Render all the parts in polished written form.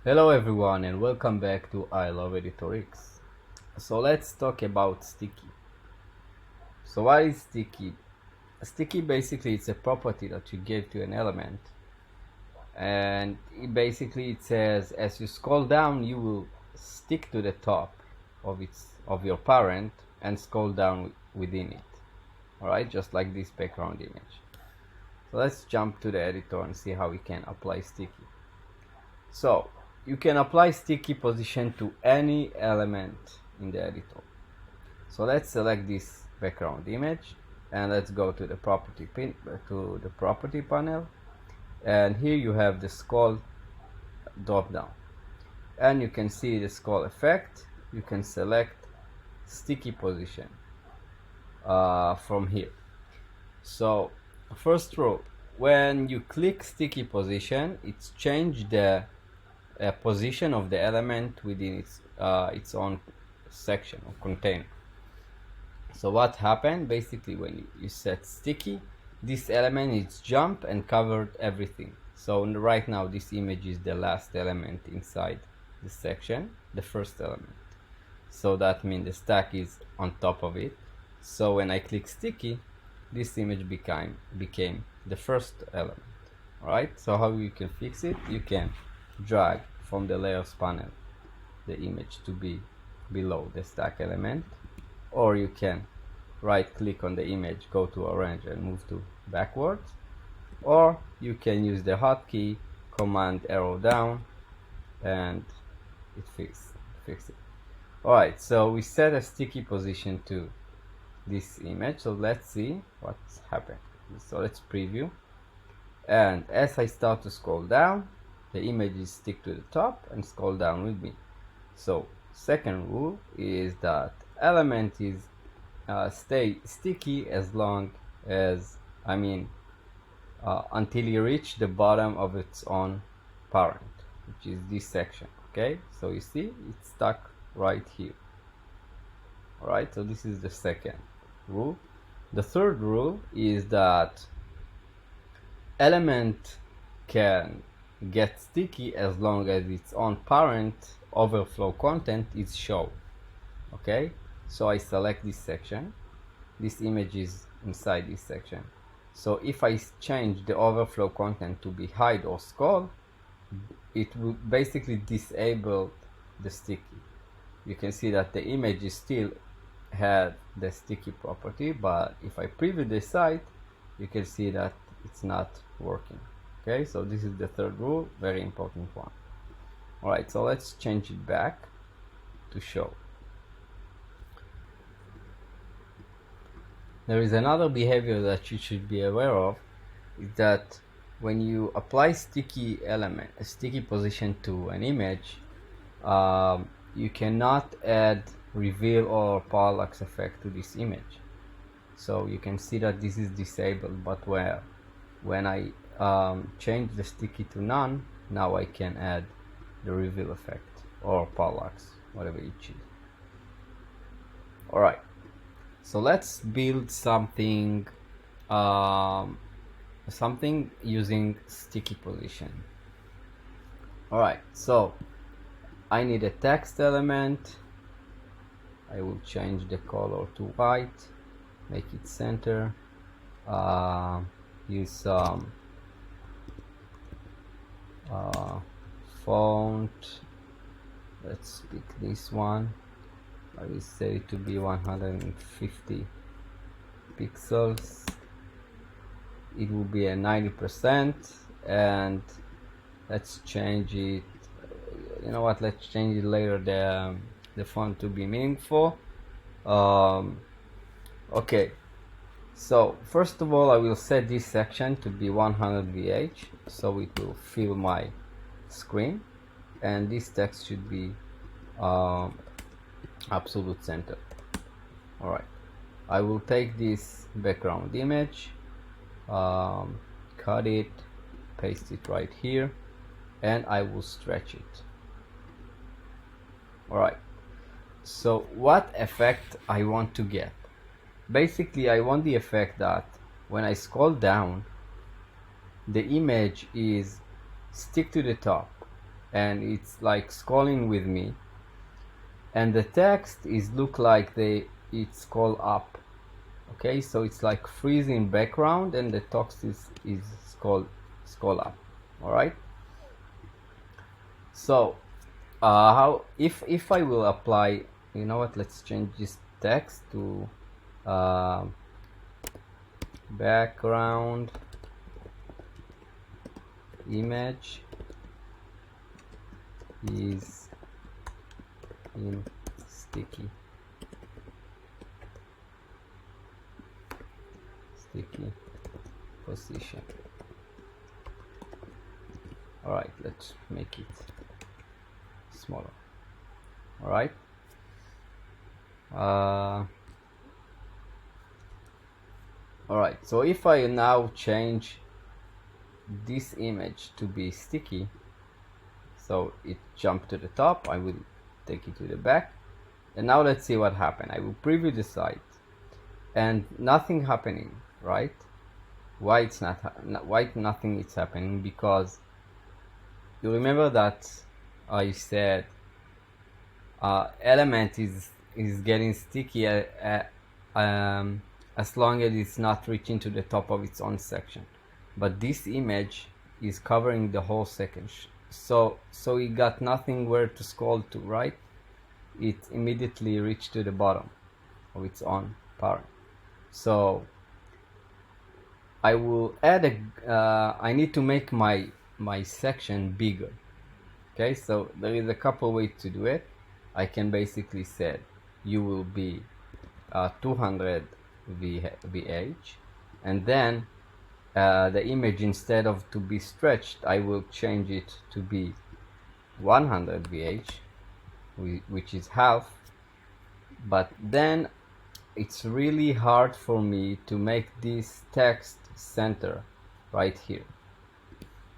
Hello everyone and welcome back to I Love EditorX. So let's talk about sticky. So what is sticky? Sticky basically it's a property that you give to an element, and it says as you scroll down you will stick to the top of your parent and scroll down within it. Alright, just like this background image. So let's jump to the editor and see how we can apply sticky. So you can apply sticky position to any element in the editor. So let's select this background image and let's go to the property panel, and here you have the scroll drop down, and you can see the scroll effect. You can select sticky position from here. So first rule, when you click sticky position, it's changed the position of the element within its own section or container. So what happened basically when you set sticky, this element is jumped and covered everything. So right now this image is the last element inside the section, the first element. So that means the stack is on top of it. So when I click sticky, this image became the first element. Alright, so how you can fix it? You can drag from the layers panel the image to be below the stack element, or you can right click on the image, go to arrange and move to backwards, or you can use the hotkey command arrow down and it fix it. Alright, so we set a sticky position to this image, so let's see what's happened. So let's preview, and as I start to scroll down, the images stick to the top and scroll down with me. So second rule is that element is stay sticky as long as until you reach the bottom of its own parent, which is this section. Okay, so you see it's stuck right here. Alright, so this is the second rule. The third rule is that element can get sticky as long as its own parent overflow content is shown. Okay, so I select this section, this image is inside this section. So if I change the overflow content to be hide or scroll, it will basically disable the sticky. You can see that the image is still had the sticky property, but if I preview the site, you can see that it's not working. Okay, so this is the third rule, very important one. Alright, so let's change it back to show. There is another behavior that you should be aware of, is that when you apply sticky position to an image, you cannot add reveal or parallax effect to this image. So you can see that this is disabled, but when I change the sticky to none, now I can add the reveal effect or parallax, whatever you choose. Alright, so let's build something using sticky position. Alright, so I need a text element. I will change the color to white, make it center, use some font. Let's pick this one. I will set it to be 150 pixels. It will be a 90%, and let's change it. You know what? Let's change it later. The font to be meaningful. Okay. So first of all, I will set this section to be 100 VH, so it will fill my screen, and this text should be absolute center. Alright, I will take this background image, cut it, paste it right here, and I will stretch it. Alright, so what effect I want to get? Basically, I want the effect that when I scroll down, the image is stick to the top, and it's like scrolling with me, and the text is look like it's scroll up. Okay, so it's like freezing background and the text is scroll up. All right, so how if I will apply, you know what, let's change this text to background image is in sticky position. All right, let's make it smaller. All right, all right, so if I now change this image to be sticky, so it jumped to the top, I will take it to the back, and now let's see what happened. I will preview the site and nothing happening, right? Why it's not why nothing is happening? Because you remember that I said element is getting sticky as long as it's not reaching to the top of its own section, but this image is covering the whole section, so it got nothing where to scroll to, right? It immediately reached to the bottom of its own parent. So I will add I need to make my section bigger. Okay, so there is a couple ways to do it. I can basically say you will be 200 VH, and then the image, instead of to be stretched, I will change it to be 100 VH, which is half. But then it's really hard for me to make this text center right here.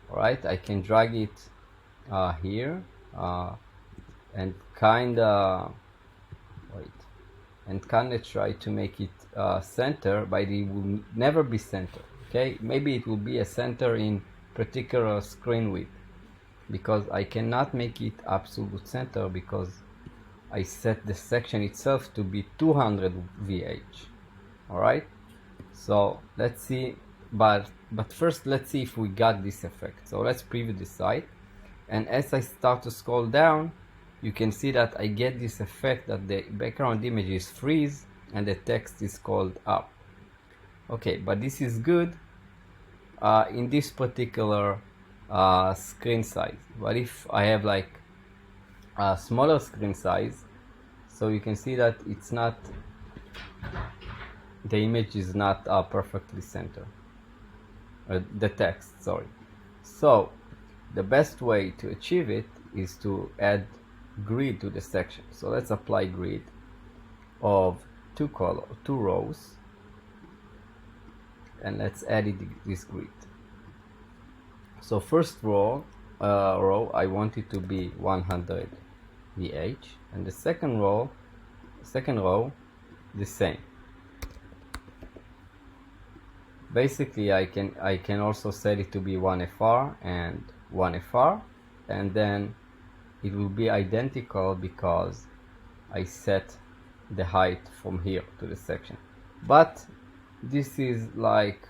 All right, I can drag it here and kinda try to make it center, but it will never be center. Okay, maybe it will be a center in particular screen width, because I cannot make it absolute center because I set the section itself to be 200 VH. All right, so let's see, but first let's see if we got this effect. So let's preview the site, and as I start to scroll down, you can see that I get this effect that the background image is freeze and the text is scrolled up. Okay, but this is good in this particular screen size. But if I have like a smaller screen size, so you can see that it's not, the image is not perfectly centered, the text, sorry. So the best way to achieve it is to add grid to the section. So let's apply grid of two rows, and let's edit this grid. So first row I want it to be 100 VH, and the second row the same. Basically I can also set it to be 1 FR and 1 FR, and then it will be identical because I set the height from here to the section. But this is like,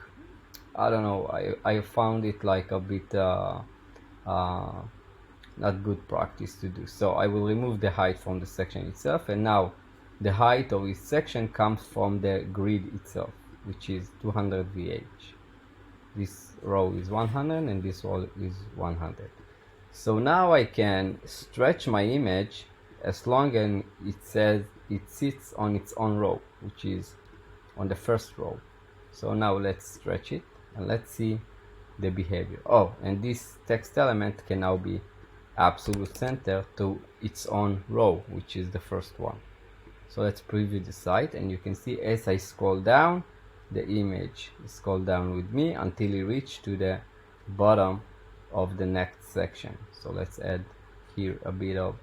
I don't know, I found it like a bit not good practice to do. So I will remove the height from the section itself, and now the height of this section comes from the grid itself, which is 200 VH. This row is 100 and this row is 100. So now I can stretch my image as long as it says it sits on its own row, which is on the first row. So now let's stretch it and let's see the behavior. Oh, and this text element can now be absolute center to its own row, which is the first one. So let's preview the site, and you can see as I scroll down, the image scroll down with me until it reaches to the bottom of the next section. So let's add here a bit of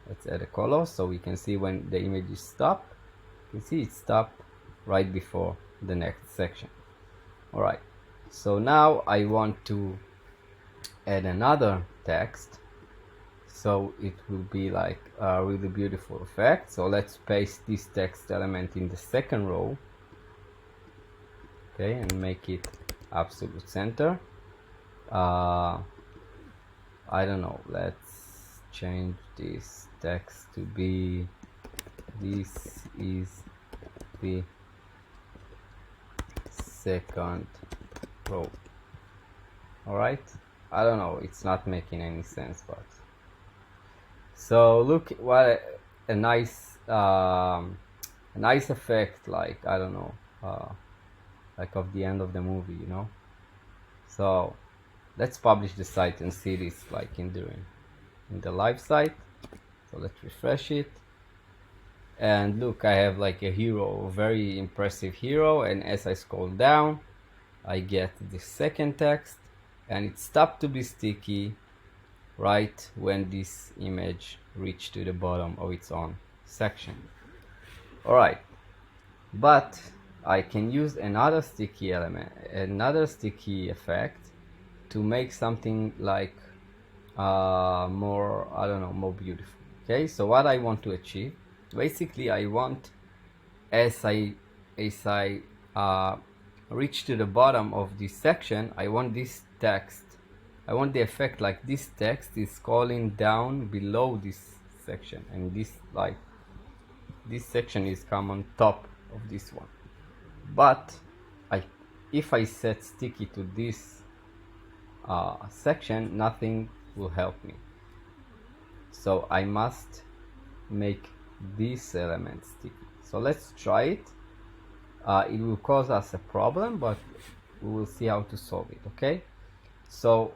let's add a color so we can see when the image is stopped. You can see it stopped right before the next section. All right, so now I want to add another text, so it will be like a really beautiful effect. So let's paste this text element in the second row, okay, and make it absolute center. I don't know, let's change this text to be this is the second row. All right, I don't know, it's not making any sense, but so look what a nice effect, like I don't know, like of the end of the movie, you know. So let's publish the site and see this like in the live site. So let's refresh it, and look, I have like a hero, a very impressive hero, and as I scroll down I get the second text, and it stopped to be sticky right when this image reached to the bottom of its own section. Alright, but I can use another sticky element, another sticky effect to make something like more, I don't know, more beautiful. Okay, so what I want to achieve, basically I want, as I reach to the bottom of this section, I want this text, I want the effect like this text is scrolling down below this section, and this like this section is come on top of this one. But if I set sticky to this section, nothing will help me. So I must make this element sticky. So let's try it. It will cause us a problem, but we will see how to solve it. Okay, so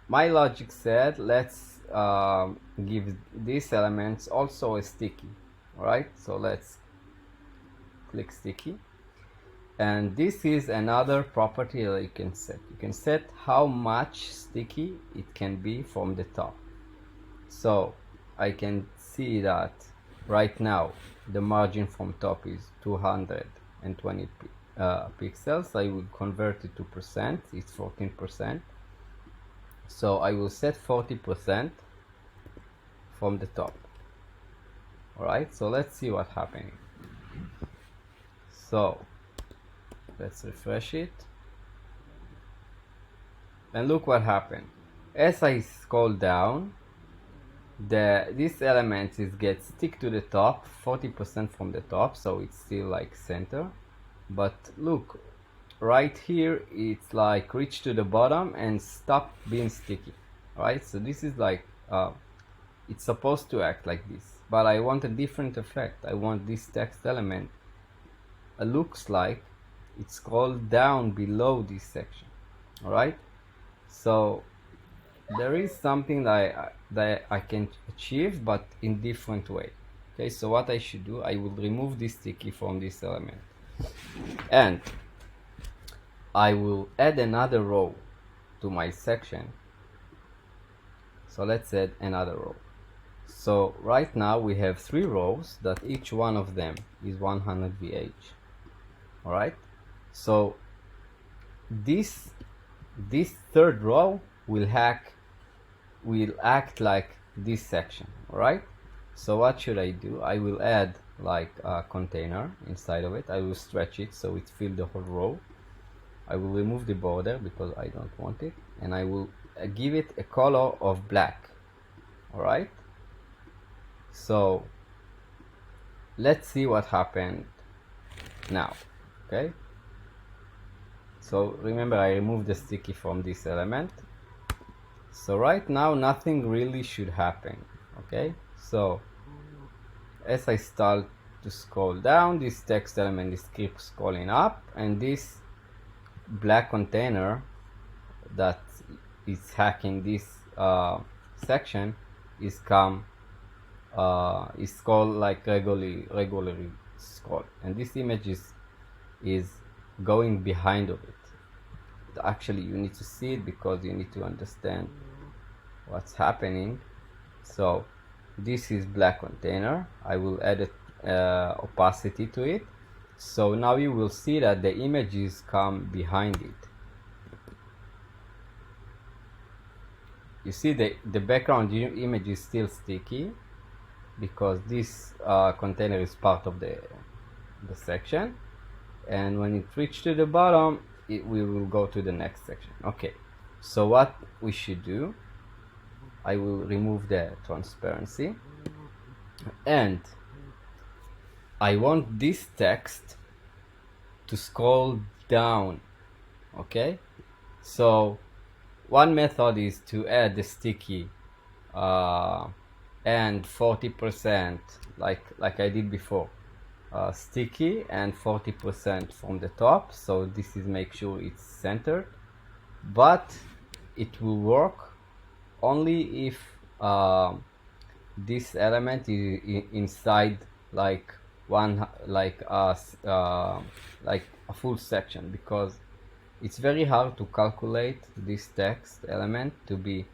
my logic said let's give these elements also a sticky. All right, so let's click sticky, and this is another property that you can set. You can set how much sticky it can be from the top. So I can see that right now the margin from top is 220 pixels. I will convert it to percent, it's 14%. So I will set 40% from the top. Alright, so let's see what's happening. So let's refresh it, and look what happened. As I scroll down, this element gets stick to the top, 40% from the top, so it's still like center. But look, right here it's like reach to the bottom and stop being sticky. Alright, so this is like it's supposed to act like this, but I want a different effect. I want this text element looks like it scrolled down below this section. Alright, so there is something that I can achieve, but in different way. Okay, so what I should do, I will remove this sticky from this element, and I will add another row to my section. So let's add another row. So right now we have 3 rows that each one of them is 100 VH. Alright, so this third row will act like this section. Alright, so what should I do? I will add like a container inside of it. I will stretch it so it fills the whole row. I will remove the border because I don't want it, and I will give it a color of black. Alright, so let's see what happened now. Okay, so remember I removed the sticky from this element, so right now nothing really should happen. Okay, so as I start to scroll down, this text element is keep scrolling up, and this black container that is hacking this section is scroll like regularly scroll, and this image is going behind of it. Actually you need to see it because you need to understand what's happening. So this is black container. I will add opacity to it, so now you will see that the images come behind it. you see the background image is still sticky because this container is part of the section, and when it reaches to the bottom we will go to the next section. Okay, so what we should do, I will remove the transparency, and I want this text to scroll down. Okay, so one method is to add the sticky and 40%, like I did before, sticky and 40% from the top. So this is make sure it's centered, but it will work only if this element is inside like a full section, because it's very hard to calculate this text element to be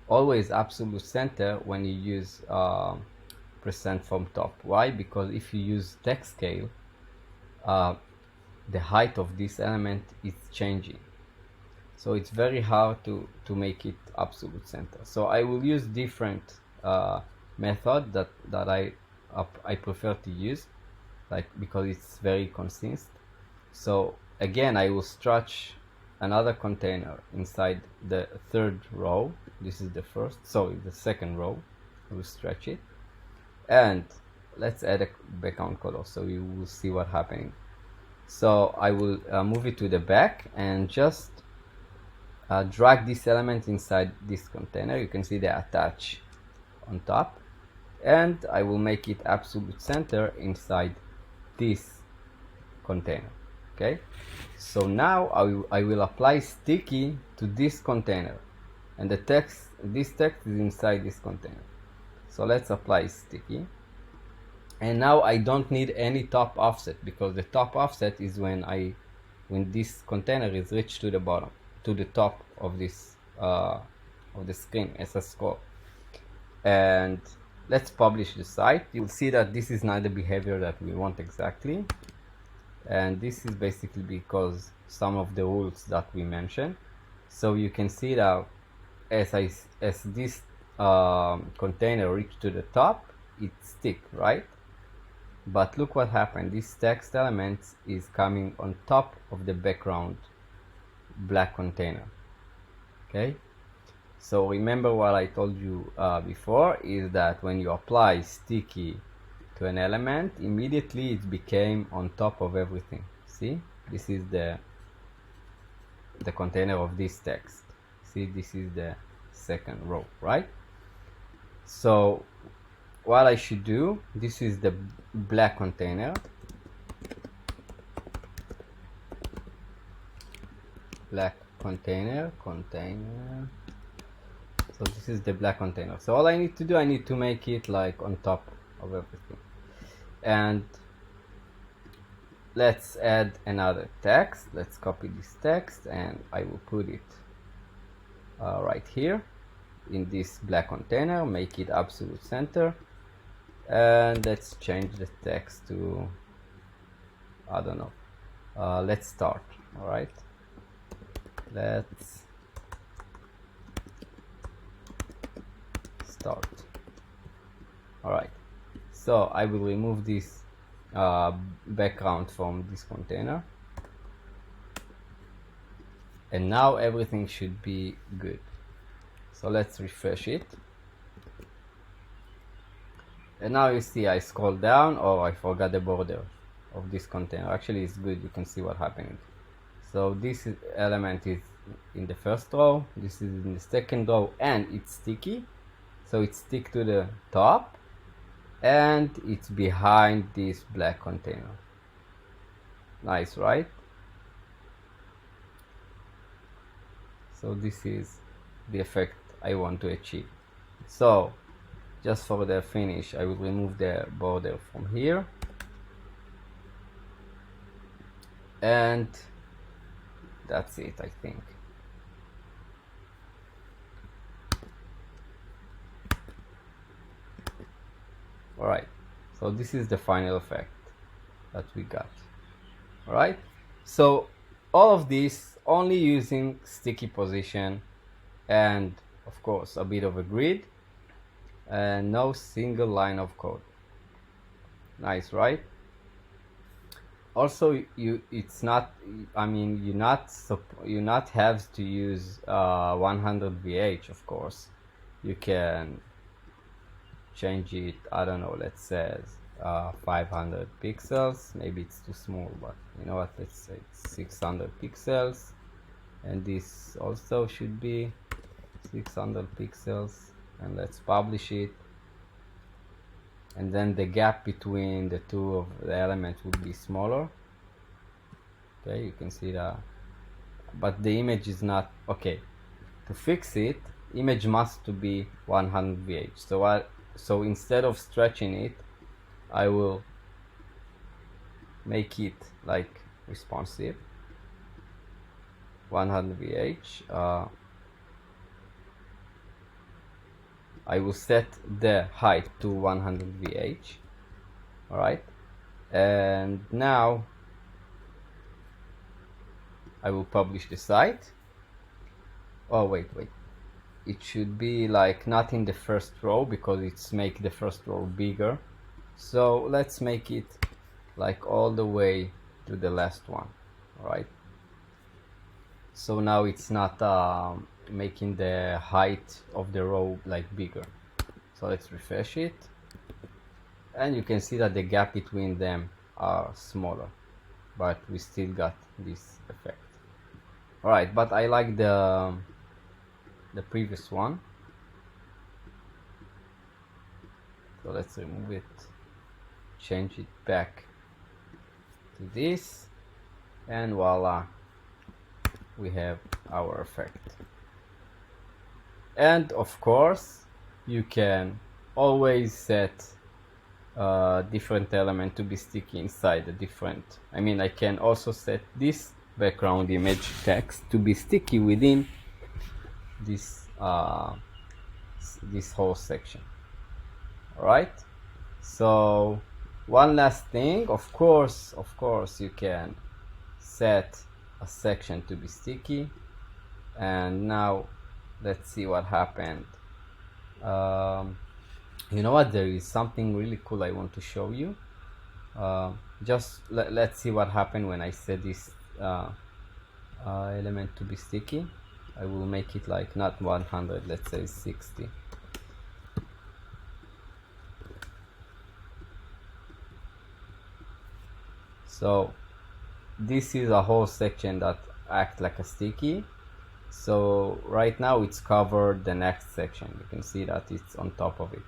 always absolute center when you use percent from top. Why? Because if you use text scale, the height of this element is changing, so it's very hard to make it absolute center. So I will use different method that I prefer to use, like, because it's very consistent. So again, I will stretch another container inside the third row. This is the first, sorry, the second row. I will stretch it, and let's add a background color so you will see what's happening. So I will move it to the back and just drag this element inside this container. You can see they attach on top, and I will make it absolute center inside this container. Okay, so now I will apply sticky to this container, and this text is inside this container. So let's apply sticky, and now I don't need any top offset, because the top offset is when this container is reached to the bottom, to the top of this of the screen as a scroll. And let's publish the site. You'll see that this is not the behavior that we want exactly, and this is basically because some of the rules that we mentioned. So you can see that as this container reached to the top, it stick, right? But look what happened. This text element is coming on top of the background black container. Okay, so remember what I told you before, is that when you apply sticky to an element, immediately it became on top of everything. See, this is the container of this text. See, this is the second row, right? So what I should do, this is the black container, so this is the black container. So all I need to do, I need to make it like on top of everything. And let's add another text. Let's copy this text, and I will put it right here in this black container, make it absolute center, and let's change the text to, I don't know, let's start. All right, let's start. All right, so I will remove this background from this container, and now everything should be good. So let's refresh it, and now you see I scroll down. Oh, I forgot the border of this container. Actually, it's good, you can see what's happening. So this element is in the first row, this is in the second row, and it's sticky, so it sticks to the top, and it's behind this black container. Nice, right? So this is the effect I want to achieve. So just for the finish, I will remove the border from here, and that's it, I think. Alright, so this is the final effect that we got. Alright, so all of this only using sticky position and of course, a bit of a grid and no single line of code. Nice, right? Also, it's not, I mean, you not have to use 100 VH, of course. You can change it, I don't know, let's say 500 pixels. Maybe it's too small, but you know what, let's say it's 600 pixels, and this also should be 600 pixels, and let's publish it. And then the gap between the two of the elements would be smaller. Okay, you can see that, but the image is not okay. To fix it, image must to be 100 VH. So instead of stretching it, I will make it like responsive 100 VH. I will set the height to 100 VH. All right, and now I will publish the site. Oh wait, it should be like not in the first row because it's make the first row bigger. So let's make it like all the way to the last one. All right, so now it's not making the height of the row like bigger. So let's refresh it, and you can see that the gap between them are smaller, but we still got this effect. All right, but I like the previous one, so let's remove it, change it back to this, and voila, we have our effect. And of course, you can always set different element to be sticky inside the different. I mean, I can also set this background image text to be sticky within this this whole section. All right. So one last thing, of course, you can set a section to be sticky. And now let's see what happened. You know what, there is something really cool I want to show you. Just let's see what happened when I set this element to be sticky. I will make it like not 100, let's say 60. So this is a whole section that acts like a sticky. So right now it's covered the next section. You can see that it's on top of it.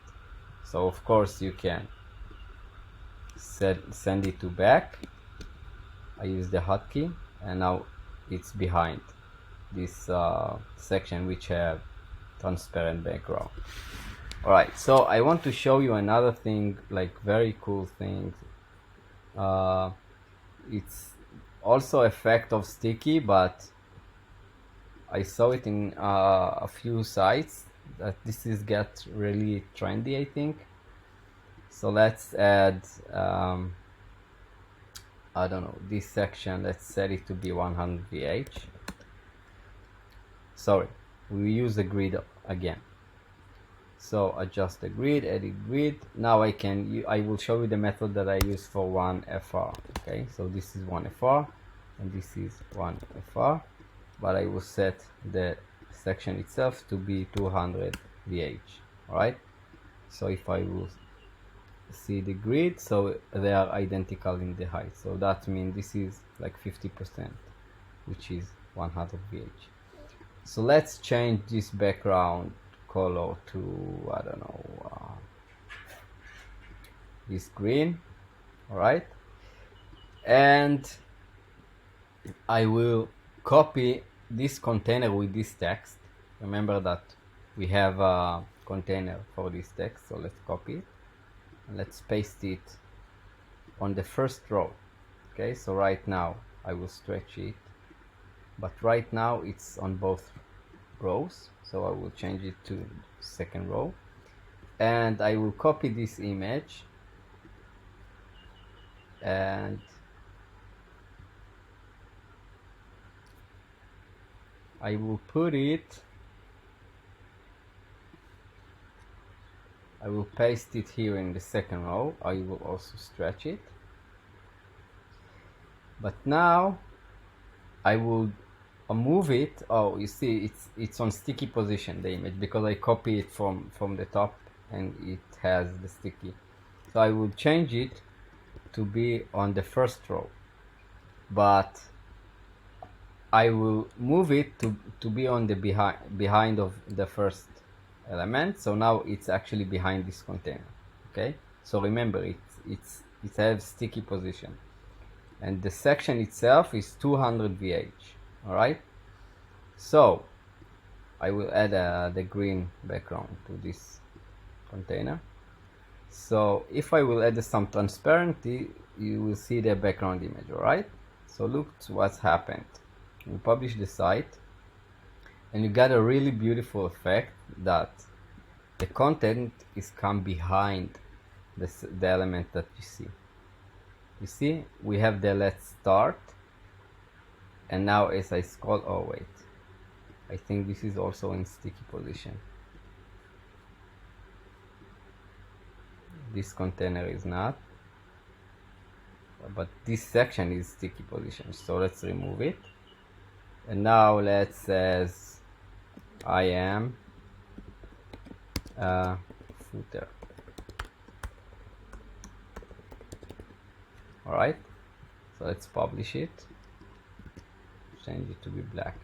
So of course you can send it to back. I use the hotkey, and now it's behind this section which have transparent background. All right, so I want to show you another thing, like very cool thing. It's also effect of sticky, but I saw it in a few sites that this is get really trendy, I think. So let's add I don't know, this section, let's set it to be 100 VH. Sorry, we use the grid again. So adjust the grid, edit grid. Now I will show you the method that I use for 1FR. Okay, so this is 1FR and this is 1FR, but I will set the section itself to be 200 VH. All right, so if I will see the grid, so they are identical in the height, so that means this is like 50%, which is 100 VH. So let's change this background color to, I don't know, this green. All right, and I will copy this container with this text. Remember that we have a container for this text, so let's copy it and let's paste it on the first row. Okay, so right now I will stretch it, but right now it's on both rows, so I will change it to second row, and I will copy this image and I will put it I will paste it here in the second row. I will also stretch it. But now I will move it. Oh, you see, it's on sticky position, the image, because I copy it from the top and it has the sticky. So I will change it to be on the first row, but I will move it to be on the behind of the first element. So now it's actually behind this container. Okay, so remember it has sticky position, and the section itself is 200 VH. All right, so I will add the green background to this container. So if I will add some transparency, you will see the background image. All right, so look what's happened. You publish the site and you got a really beautiful effect that the content is come behind the element that you see. You see, we have the let's start, and now as I scroll, oh wait, I think this is also in sticky position. This container is not, but this section is sticky position, so let's remove it. And now let's says I am a footer. All right, so let's publish it, change it to be black.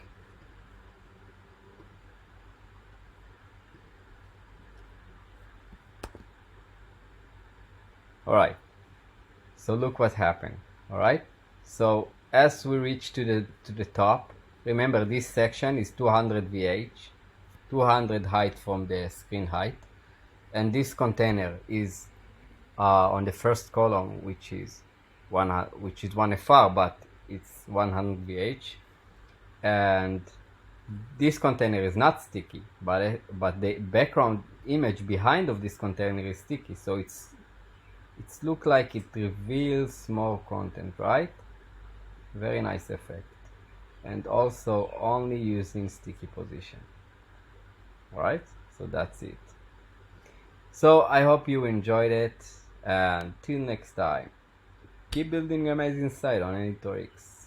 All right, so look what happened. All right, so as we reach to the top, remember this section is 200 VH, 200 height from the screen height, and this container is on the first column, which is one FR, but it's 100 VH, and this container is not sticky, but the background image behind of this container is sticky, so it's look like it reveals more content, right? Very nice effect, and also only using sticky position. All right, so that's it. So I hope you enjoyed it, and till next time, keep building amazing site on EditorX.